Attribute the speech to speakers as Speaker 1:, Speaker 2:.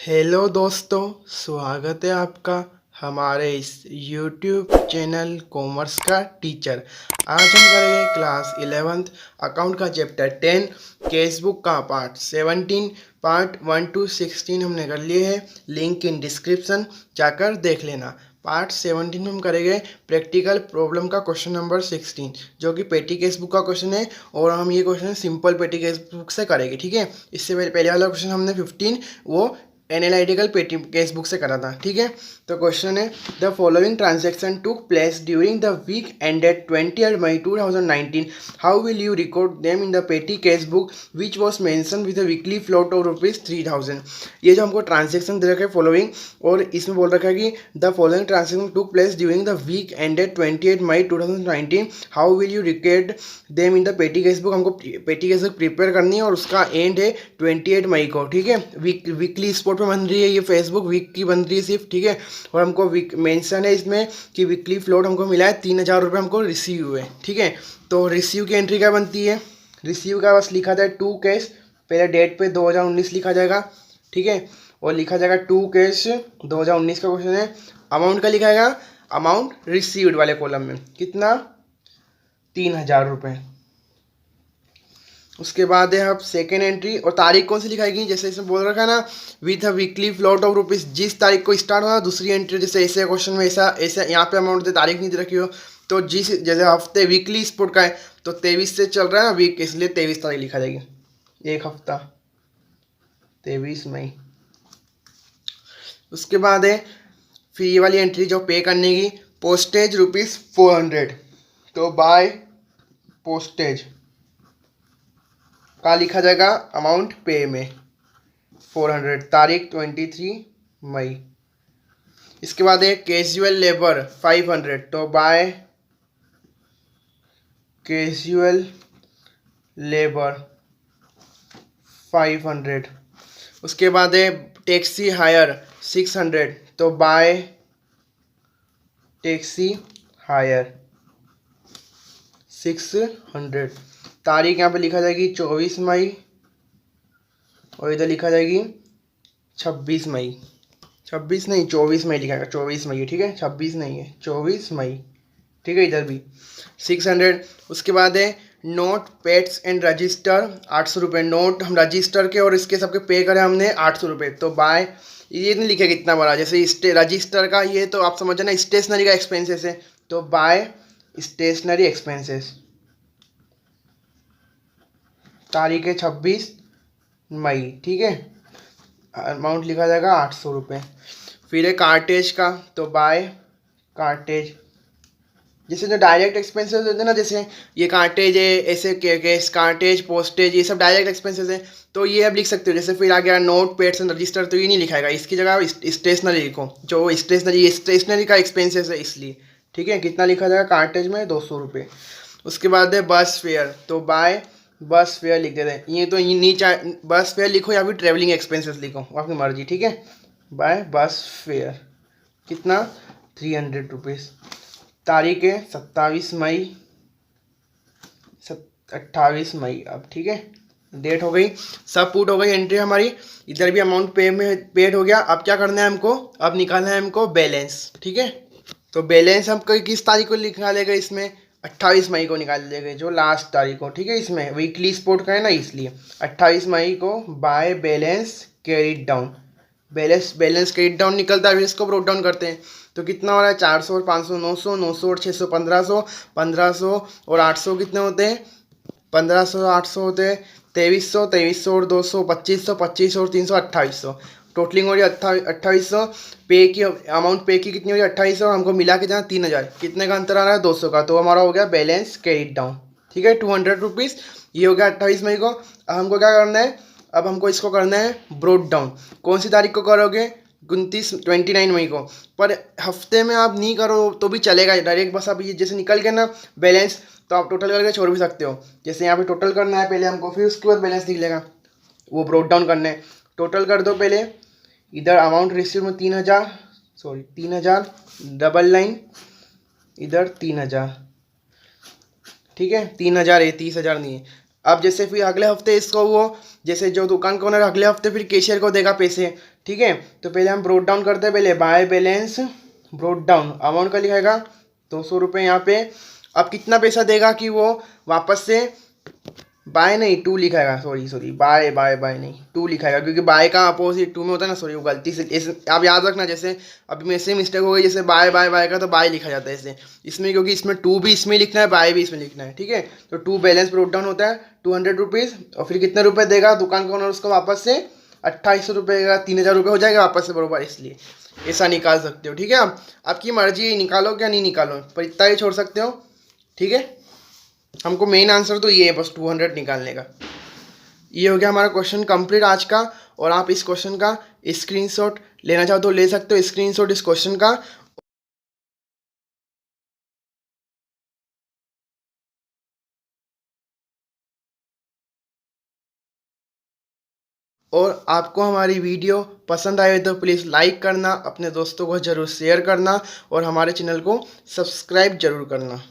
Speaker 1: Hello दोस्तों, स्वागत है आपका हमारे इस YouTube चैनल कॉमर्स का टीचर। आज हम करेंगे क्लास 11th अकाउंट का चैप्टर 10 केसबुक का पार्ट 17 पार्ट 1 to 16 हमने कर लिए हैं। लिंक इन डिस्क्रिप्शन जाकर देख लेना। पार्ट 17 में हम करेंगे प्रैक्टिकल प्रॉब्लम का क्वेश्चन नंबर 16 जो कि पेटी केसबुक का क्वेश्चन है और हम ये क्वेश्चन सिंपल पेटी केसबुक से करेंगे। ठीक है, इससे पहले वाला क्वेश्चन हमने 15 वो एनालिटिकल पेटी केस बुक से करा था। ठीक है, तो क्वेश्चन है the following transaction took place during the week ended 20 May 2019। How will you record them in the petty cash book which was mention with weekly float of ₹3000। ये जो हमको ट्रांजेक्शन दे रखा है फॉलोइंग, और इसमें बोल रखा है कि the following transaction took place during the week ended 28 मई 2019। How will you record them in the petty cash book. हमको पेटी केस बुक प्रिपेयर करनी है और उसका एंड है 28 मई को। ठीक है, वीकली स्पोर्ट पे बन रही है, ये फेसबुक वीक की बन रही है सिर्फ। ठीक है, और हमको मेंशन है इसमें कि वीकली फ्लोट हमको मिला है 3000 रुपये हमको रिसीव हुए। ठीक है, तो रिसीव की एंट्री क्या बनती है? रिसीव का बस लिखा था 2 कैश, पहले डेट पे 2019 लिखा जाएगा। ठीक है, और लिखा जाएगा 2 कैश 2019 का क्वेश्चन है। अमाउंट का लिखा जाएगा अमाउंट रिसीव्ड वाले कॉलम में कितना 3000 रुपये। उसके बाद है अब सेकेंड एंट्री, और तारीख कौन सी लिखाएगी? जैसे इसमें बोल रखा है ना with a weekly float of rupees, जिस तारीख को स्टार्ट होगा दूसरी एंट्री। जैसे ऐसे क्वेश्चन में ऐसा ऐसा यहाँ पे अमाउंट दे तारीख नहीं दे रखी हो, तो जिस जैसे हफ्ते वीकली स्पोर्ट का है तो 23 से चल रहा है ना वीक, इसलिए 23 तारीख लिखा जाएगी। एक हफ्ता 23 मई। उसके बाद है फिर ये वाली एंट्री जो पे करने की, पोस्टेज ₹400, तो बाय पोस्टेज का लिखा जाएगा अमाउंट पे में 400, तारीख 23 मई। इसके बाद है कैजुअल लेबर 500, तो बाय कैजुअल लेबर 500। उसके बाद है टैक्सी हायर 600, तो बाय टैक्सी हायर 600। तारीख यहाँ पे लिखा जाएगी 24 मई, और इधर लिखा जाएगी 26 मई। 26 नहीं 24 मई लिखा है, 24 मई है। ठीक है, 26 नहीं है 24 मई। ठीक है, इधर भी 600। उसके बाद है नोट पेड्स एंड रजिस्टर 800 रुपये। नोट हम रजिस्टर के और इसके सबके पे करें हमने 800 रुपये, तो बाय ये नहीं लिखेगा कितना बड़ा। जैसे रजिस्टर का ये तो आप समझ ना स्टेशनरी का एक्सपेंसेस है, तो बाय स्टेशनरी एक्सपेंसेस। तारीख है 26 मई। ठीक है, अमाउंट लिखा जाएगा 800 रुपये। फिर है कार्टेज का, तो बाय कार्टेज। जैसे जो डायरेक्ट एक्सपेंसेस होते हैं ना, जैसे ये कार्टेज है, ऐसे केस कार्टेज पोस्टेज, ये सब डायरेक्ट एक्सपेंसेस है, तो ये अब लिख सकते हो। जैसे फिर आ गया नोट पेड्स एंड रजिस्टर, तो ये नहीं लिखाएगा, इसकी जगह स्टेशनरी लिखो, जो स्टेशनरी का एक्सपेंसेस है इसलिए। ठीक है, कितना लिखा जाएगा कार्टेज में 200 रुपये। उसके बाद है बस फेयर, तो बाय बस फेयर लिख देते हैं। ये तो ये नीचे बस फेयर लिखो या फिर ट्रेवलिंग एक्सपेंसेस लिखो, आपकी मर्जी। ठीक है, बाय बस फेयर कितना 300 रुपीज़। तारीख है 27 मई 28 मई। अब ठीक है, डेट हो गई, सब पुट हो गई एंट्री हमारी। इधर भी अमाउंट पे में पेड हो गया। अब क्या करना है हमको? अब निकालना है हमको बैलेंस। ठीक है, तो बैलेंस हम किस तारीख को निकालेगा? इसमें 28 मई को निकाल लेंगे, जो लास्ट तारीख हो। ठीक है, इसमें वीकली स्पोर्ट का है ना, इसलिए 28 मई को by balance carried down. Balance credit down निकलता है, फिर इसको ब्रोक डाउन करते हैं। तो कितना हो रहा है? 400 और 500 900, 900 और 600 1500, 1500 और 800 कितने होते हैं? 1500 800 होते हैं 2300, 2300 और 200 2500, 2500 और 300 2800। टोटलिंग हो रही है 2800। पे की अमाउंट पे की कितनी हो रही है? 2800, और हमको मिला के जहाँ 3000। कितने का अंतर आ रहा है? 200 का। तो हमारा हो गया बैलेंस क्रेडिट डाउन। ठीक है, 200 रुपीज़ ये हो गया 28 मई को। अब हमको क्या करना है? अब हमको इसको करना है ब्रोड डाउन। कौन सी तारीख को करोगे? 29 मई को। पर हफ्ते में आप नहीं करो तो भी चलेगा, डायरेक्ट बस आप ये जैसे निकल के ना बैलेंस, तो आप टोटल करके छोड़ भी सकते हो। जैसे यहाँ पे टोटल करना है पहले हमको, फिर उसके बाद बैलेंस निकलेगा, वो ब्रोड डाउन करना है। टोटल कर दो पहले। इधर अमाउंट रिसीव में 3000, सॉरी 3000 डबल लाइन, इधर 3000। ठीक है, 3000 है, 30,000 नहीं है। अब जैसे फिर अगले हफ्ते इसको वो जैसे जो दुकान का ओनर अगले हफ्ते फिर कैशियर को देगा पैसे, ठीक है। तो पहले हम ब्रोट डाउन करते हैं, पहले by balance brought down, amount का लिखाएगा 200 रुपये यहाँ पे। अब कितना पैसा देगा कि वो वापस से बाय नहीं टू लिखाएगा, सॉरी बाय बाय बाय नहीं टू लिखाएगा, क्योंकि बाय का अपोजिट टू में होता है ना, सॉरी वो गलती से आप याद रखना, जैसे अभी मेरे से मिस्टेक हो गई, जैसे बाय बाय बाय का तो बाय लिखा जाता है ऐसे इसमें, क्योंकि इसमें टू भी इसमें लिखना है, बाय भी इसमें लिखना है, ठीक है। तो टू बैलेंस ब्रोट डाउन होता है 200 रुपीज़, और फिर कितने रुपये देगा दुकान का ओनर उसको वापस से 2800 रुपये का 3000 रुपये हो जाएगा वापस से बरोबर, इसलिए ऐसा निकाल सकते हो, ठीक है। आप आपकी मर्जी, निकालो क्या नहीं निकालो, पर इतना ही छोड़ सकते हो, ठीक है। हमको मेन आंसर तो ये है, बस 200 निकालने का। ये हो गया हमारा क्वेश्चन कंप्लीट आज का। और आप इस क्वेश्चन का स्क्रीनशॉट लेना चाहो तो ले सकते हो, स्क्रीनशॉट इस क्वेश्चन का। और आपको हमारी वीडियो पसंद आए तो प्लीज़ लाइक करना, अपने दोस्तों को ज़रूर शेयर करना, और हमारे चैनल को सब्सक्राइब ज़रूर करना।